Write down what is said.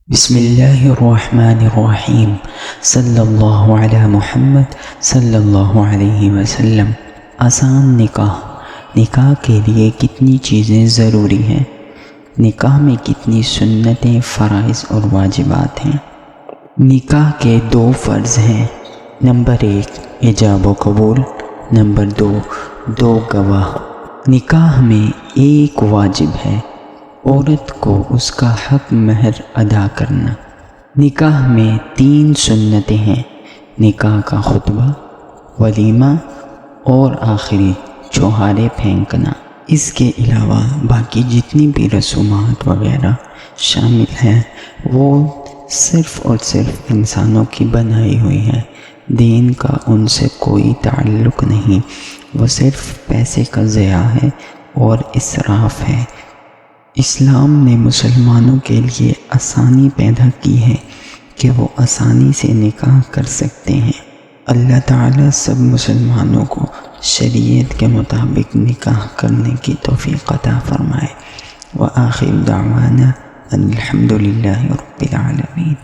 بسم اللہ الرحمن الرحیم صلی اللہ علی محمد صلی اللہ علیہ وسلم۔ آسان نکاح کے لیے کتنی چیزیں ضروری ہیں؟ نکاح میں کتنی سنتیں، فرائض اور واجبات ہیں؟ نکاح کے 2 فرض ہیں۔ نمبر 1 ایجاب و قبول، نمبر 2 گواہ۔ نکاح میں ایک واجب ہے، عورت کو اس کا حق مہر ادا کرنا۔ نکاح میں 3 سنتیں ہیں، نکاح کا خطبہ، ولیمہ اور آخری چھوہارے پھینکنا۔ اس کے علاوہ باقی جتنی بھی رسومات وغیرہ شامل ہیں وہ صرف اور صرف انسانوں کی بنائی ہوئی ہیں، دین کا ان سے کوئی تعلق نہیں، وہ صرف پیسے کا ضیاع ہے اور اسراف ہے۔ اسلام نے مسلمانوں کے لیے آسانی پیدا کی ہے کہ وہ آسانی سے نکاح کر سکتے ہیں۔ اللہ تعالیٰ سب مسلمانوں کو شریعت کے مطابق نکاح کرنے کی توفیق عطا فرمائے۔ وآخر دعوانا ان الحمد للہ رب العالمین۔